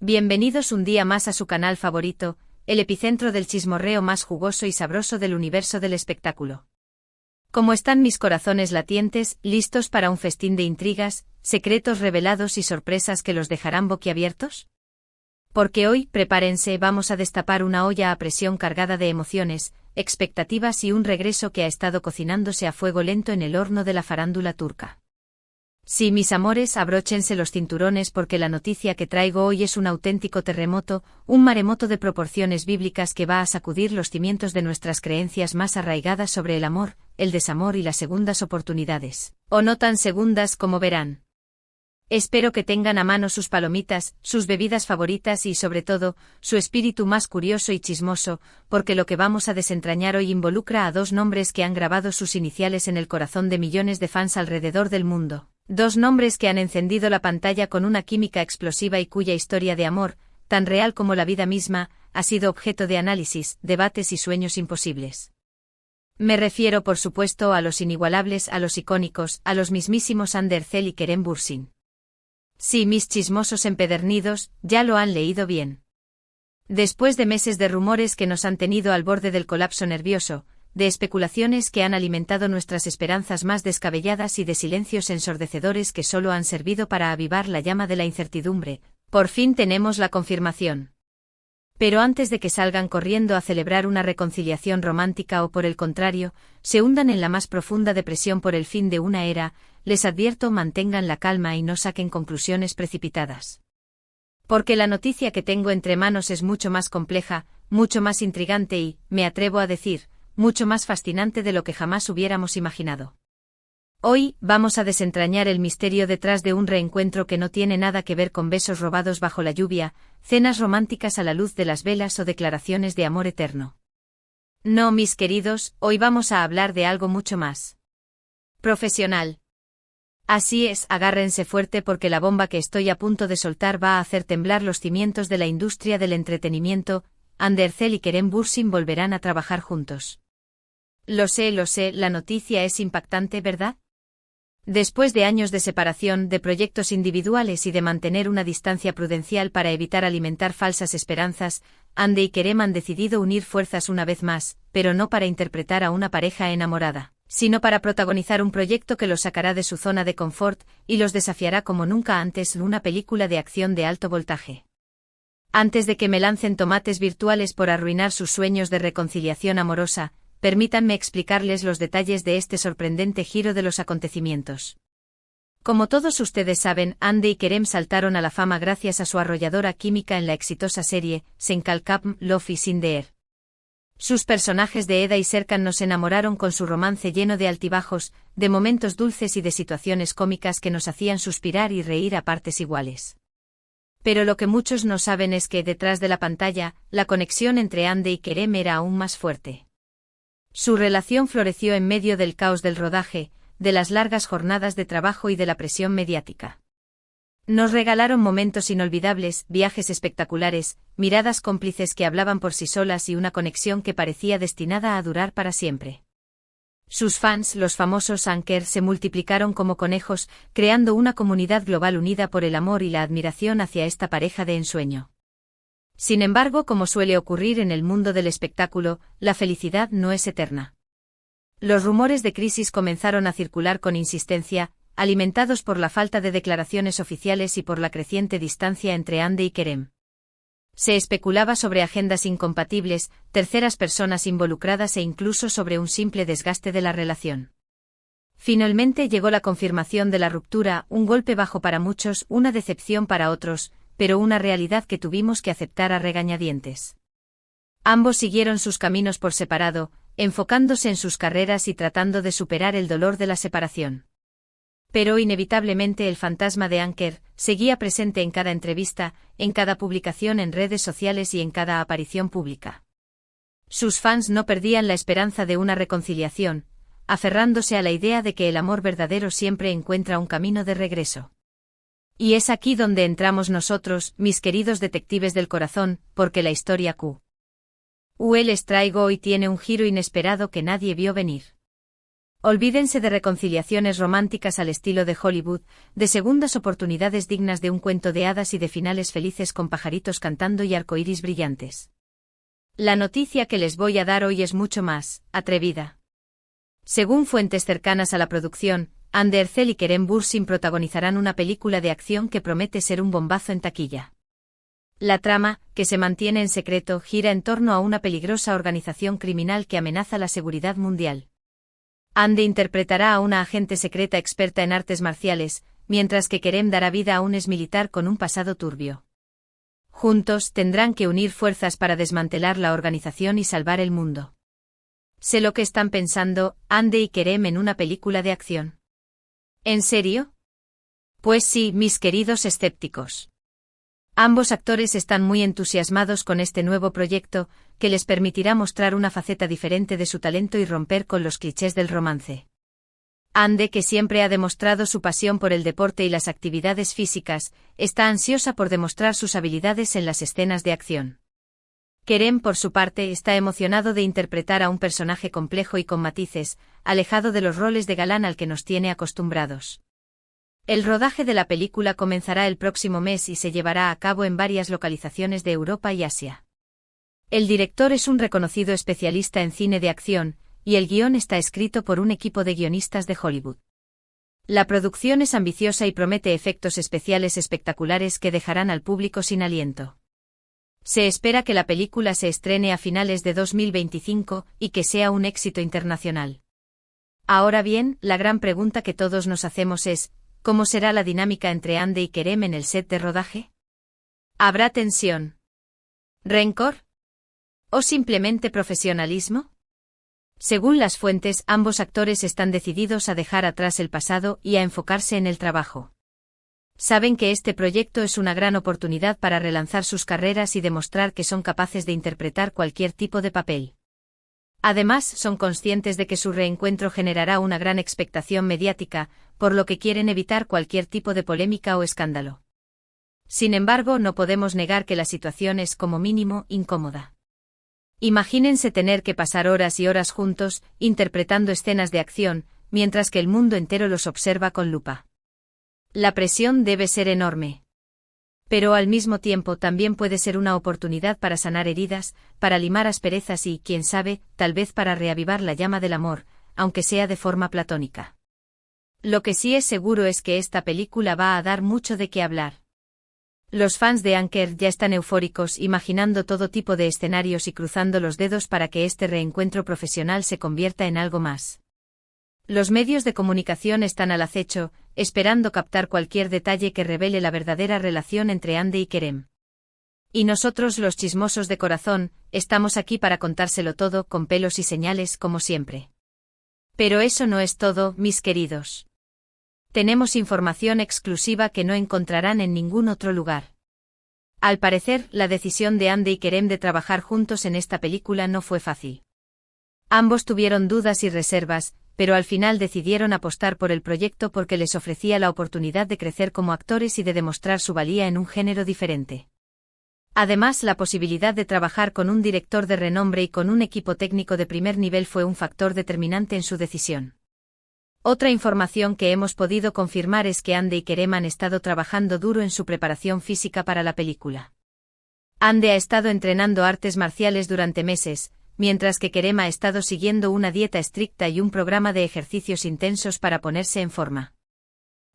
Bienvenidos un día más a su canal favorito, el epicentro del chismorreo más jugoso y sabroso del universo del espectáculo. ¿Cómo están mis corazones latientes, listos para un festín de intrigas, secretos revelados y sorpresas que los dejarán boquiabiertos? Porque hoy, prepárense, vamos a destapar una olla a presión cargada de emociones, expectativas y un regreso que ha estado cocinándose a fuego lento en el horno de la farándula turca. Sí, mis amores, abróchense los cinturones porque la noticia que traigo hoy es un auténtico terremoto, un maremoto de proporciones bíblicas que va a sacudir los cimientos de nuestras creencias más arraigadas sobre el amor, el desamor y las segundas oportunidades, o no tan segundas como verán. Espero que tengan a mano sus palomitas, sus bebidas favoritas y sobre todo, su espíritu más curioso y chismoso, porque lo que vamos a desentrañar hoy involucra a dos nombres que han grabado sus iniciales en el corazón de millones de fans alrededor del mundo. Dos nombres que han encendido la pantalla con una química explosiva y cuya historia de amor, tan real como la vida misma, ha sido objeto de análisis, debates y sueños imposibles. Me refiero por supuesto a los inigualables, a los icónicos, a los mismísimos Andercel y Kerem Bürsin. Sí, mis chismosos empedernidos, ya lo han leído bien. Después de meses de rumores que nos han tenido al borde del colapso nervioso, de especulaciones que han alimentado nuestras esperanzas más descabelladas y de silencios ensordecedores que solo han servido para avivar la llama de la incertidumbre, por fin tenemos la confirmación. Pero antes de que salgan corriendo a celebrar una reconciliación romántica o por el contrario, se hundan en la más profunda depresión por el fin de una era, les advierto mantengan la calma y no saquen conclusiones precipitadas. Porque la noticia que tengo entre manos es mucho más compleja, mucho más intrigante y, me atrevo a decir, mucho más fascinante de lo que jamás hubiéramos imaginado. Hoy, vamos a desentrañar el misterio detrás de un reencuentro que no tiene nada que ver con besos robados bajo la lluvia, cenas románticas a la luz de las velas o declaraciones de amor eterno. No, mis queridos, hoy vamos a hablar de algo mucho más profesional. Así es, agárrense fuerte porque la bomba que estoy a punto de soltar va a hacer temblar los cimientos de la industria del entretenimiento. Andercel y Kerem Bürsin volverán a trabajar juntos. Lo sé, la noticia es impactante, ¿verdad? Después de años de separación, de proyectos individuales y de mantener una distancia prudencial para evitar alimentar falsas esperanzas, Ande y Kerem han decidido unir fuerzas una vez más, pero no para interpretar a una pareja enamorada, sino para protagonizar un proyecto que los sacará de su zona de confort y los desafiará como nunca antes en una película de acción de alto voltaje. Antes de que me lancen tomates virtuales por arruinar sus sueños de reconciliación amorosa, permítanme explicarles los detalles de este sorprendente giro de los acontecimientos. Como todos ustedes saben, Ande y Kerem saltaron a la fama gracias a su arrolladora química en la exitosa serie Senkalkapm, Love is in the Air. Sus personajes de Eda y Serkan nos enamoraron con su romance lleno de altibajos, de momentos dulces y de situaciones cómicas que nos hacían suspirar y reír a partes iguales. Pero lo que muchos no saben es que detrás de la pantalla, la conexión entre Ande y Kerem era aún más fuerte. Su relación floreció en medio del caos del rodaje, de las largas jornadas de trabajo y de la presión mediática. Nos regalaron momentos inolvidables, viajes espectaculares, miradas cómplices que hablaban por sí solas y una conexión que parecía destinada a durar para siempre. Sus fans, los famosos Anker, se multiplicaron como conejos, creando una comunidad global unida por el amor y la admiración hacia esta pareja de ensueño. Sin embargo, como suele ocurrir en el mundo del espectáculo, la felicidad no es eterna. Los rumores de crisis comenzaron a circular con insistencia, alimentados por la falta de declaraciones oficiales y por la creciente distancia entre Ande y Kerem. Se especulaba sobre agendas incompatibles, terceras personas involucradas e incluso sobre un simple desgaste de la relación. Finalmente llegó la confirmación de la ruptura, un golpe bajo para muchos, una decepción para otros, pero una realidad que tuvimos que aceptar a regañadientes. Ambos siguieron sus caminos por separado, enfocándose en sus carreras y tratando de superar el dolor de la separación. Pero inevitablemente el fantasma de Anker seguía presente en cada entrevista, en cada publicación en redes sociales y en cada aparición pública. Sus fans no perdían la esperanza de una reconciliación, aferrándose a la idea de que el amor verdadero siempre encuentra un camino de regreso. Y es aquí donde entramos nosotros, mis queridos detectives del corazón, porque la historia les traigo hoy tiene un giro inesperado que nadie vio venir. Olvídense de reconciliaciones románticas al estilo de Hollywood, de segundas oportunidades dignas de un cuento de hadas y de finales felices con pajaritos cantando y arcoíris brillantes. La noticia que les voy a dar hoy es mucho más atrevida. Según fuentes cercanas a la producción, Ande Ercel y Kerem Bürsin protagonizarán una película de acción que promete ser un bombazo en taquilla. La trama, que se mantiene en secreto, gira en torno a una peligrosa organización criminal que amenaza la seguridad mundial. Ande interpretará a una agente secreta experta en artes marciales, mientras que Kerem dará vida a un exmilitar con un pasado turbio. Juntos tendrán que unir fuerzas para desmantelar la organización y salvar el mundo. Sé lo que están pensando, Ande y Kerem en una película de acción. ¿En serio? Pues sí, mis queridos escépticos. Ambos actores están muy entusiasmados con este nuevo proyecto, que les permitirá mostrar una faceta diferente de su talento y romper con los clichés del romance. Ande, que siempre ha demostrado su pasión por el deporte y las actividades físicas, está ansiosa por demostrar sus habilidades en las escenas de acción. Kerem, por su parte, está emocionado de interpretar a un personaje complejo y con matices, alejado de los roles de galán al que nos tiene acostumbrados. El rodaje de la película comenzará el próximo mes y se llevará a cabo en varias localizaciones de Europa y Asia. El director es un reconocido especialista en cine de acción, y el guión está escrito por un equipo de guionistas de Hollywood. La producción es ambiciosa y promete efectos especiales espectaculares que dejarán al público sin aliento. Se espera que la película se estrene a finales de 2025 y que sea un éxito internacional. Ahora bien, la gran pregunta que todos nos hacemos es, ¿cómo será la dinámica entre Ande y Kerem en el set de rodaje? ¿Habrá tensión? ¿Rencor? ¿O simplemente profesionalismo? Según las fuentes, ambos actores están decididos a dejar atrás el pasado y a enfocarse en el trabajo. Saben que este proyecto es una gran oportunidad para relanzar sus carreras y demostrar que son capaces de interpretar cualquier tipo de papel. Además, son conscientes de que su reencuentro generará una gran expectación mediática, por lo que quieren evitar cualquier tipo de polémica o escándalo. Sin embargo, no podemos negar que la situación es como mínimo incómoda. Imagínense tener que pasar horas y horas juntos, interpretando escenas de acción, mientras que el mundo entero los observa con lupa. La presión debe ser enorme. Pero al mismo tiempo también puede ser una oportunidad para sanar heridas, para limar asperezas y, quién sabe, tal vez para reavivar la llama del amor, aunque sea de forma platónica. Lo que sí es seguro es que esta película va a dar mucho de qué hablar. Los fans de Anker ya están eufóricos imaginando todo tipo de escenarios y cruzando los dedos para que este reencuentro profesional se convierta en algo más. Los medios de comunicación están al acecho, esperando captar cualquier detalle que revele la verdadera relación entre Ande y Kerem. Y nosotros, los chismosos de corazón, estamos aquí para contárselo todo con pelos y señales como siempre. Pero eso no es todo, mis queridos. Tenemos información exclusiva que no encontrarán en ningún otro lugar. Al parecer, la decisión de Ande y Kerem de trabajar juntos en esta película no fue fácil. Ambos tuvieron dudas y reservas, pero al final decidieron apostar por el proyecto porque les ofrecía la oportunidad de crecer como actores y de demostrar su valía en un género diferente. Además, la posibilidad de trabajar con un director de renombre y con un equipo técnico de primer nivel fue un factor determinante en su decisión. Otra información que hemos podido confirmar es que Ande y Kerem han estado trabajando duro en su preparación física para la película. Ande ha estado entrenando artes marciales durante meses, mientras que Kerem ha estado siguiendo una dieta estricta y un programa de ejercicios intensos para ponerse en forma.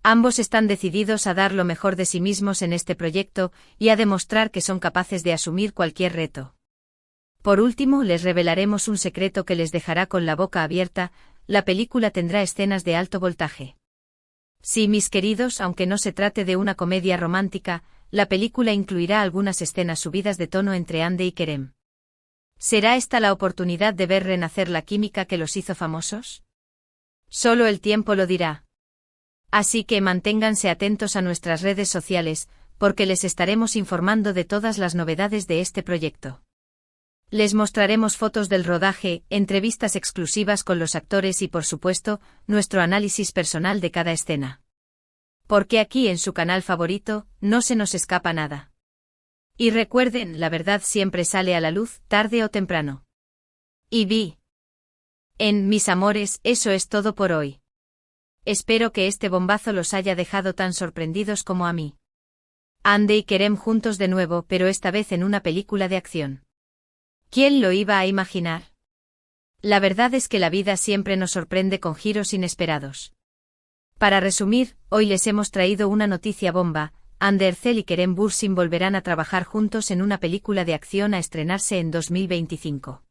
Ambos están decididos a dar lo mejor de sí mismos en este proyecto y a demostrar que son capaces de asumir cualquier reto. Por último, les revelaremos un secreto que les dejará con la boca abierta: la película tendrá escenas de alto voltaje. Sí, mis queridos, aunque no se trate de una comedia romántica, la película incluirá algunas escenas subidas de tono entre Ande y Kerem. ¿Será esta la oportunidad de ver renacer la química que los hizo famosos? Solo el tiempo lo dirá. Así que manténganse atentos a nuestras redes sociales, porque les estaremos informando de todas las novedades de este proyecto. Les mostraremos fotos del rodaje, entrevistas exclusivas con los actores y, por supuesto, nuestro análisis personal de cada escena. Porque aquí en su canal favorito, no se nos escapa nada. Y recuerden, la verdad siempre sale a la luz, tarde o temprano. Y vi. Mis amores, eso es todo por hoy. Espero que este bombazo los haya dejado tan sorprendidos como a mí. Andy y Kerem juntos de nuevo, pero esta vez en una película de acción. ¿Quién lo iba a imaginar? La verdad es que la vida siempre nos sorprende con giros inesperados. Para resumir, hoy les hemos traído una noticia bomba: Andy Ercel y Kerem Bürsin volverán a trabajar juntos en una película de acción a estrenarse en 2025.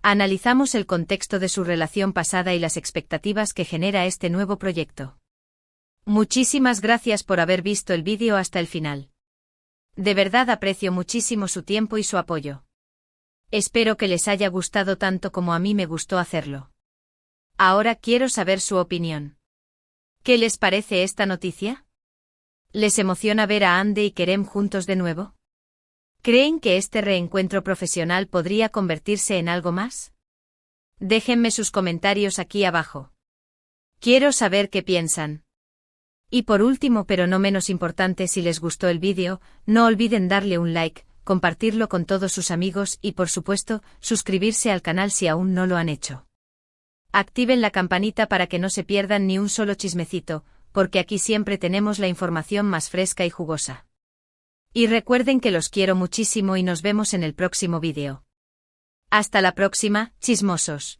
Analizamos el contexto de su relación pasada y las expectativas que genera este nuevo proyecto. Muchísimas gracias por haber visto el vídeo hasta el final. De verdad aprecio muchísimo su tiempo y su apoyo. Espero que les haya gustado tanto como a mí me gustó hacerlo. Ahora quiero saber su opinión. ¿Qué les parece esta noticia? ¿Les emociona ver a Andy y Kerem juntos de nuevo? ¿Creen que este reencuentro profesional podría convertirse en algo más? Déjenme sus comentarios aquí abajo. Quiero saber qué piensan. Y por último, pero no menos importante, si les gustó el vídeo, no olviden darle un like, compartirlo con todos sus amigos y, por supuesto, suscribirse al canal si aún no lo han hecho. Activen la campanita para que no se pierdan ni un solo chismecito, porque aquí siempre tenemos la información más fresca y jugosa. Y recuerden que los quiero muchísimo y nos vemos en el próximo vídeo. Hasta la próxima, chismosos.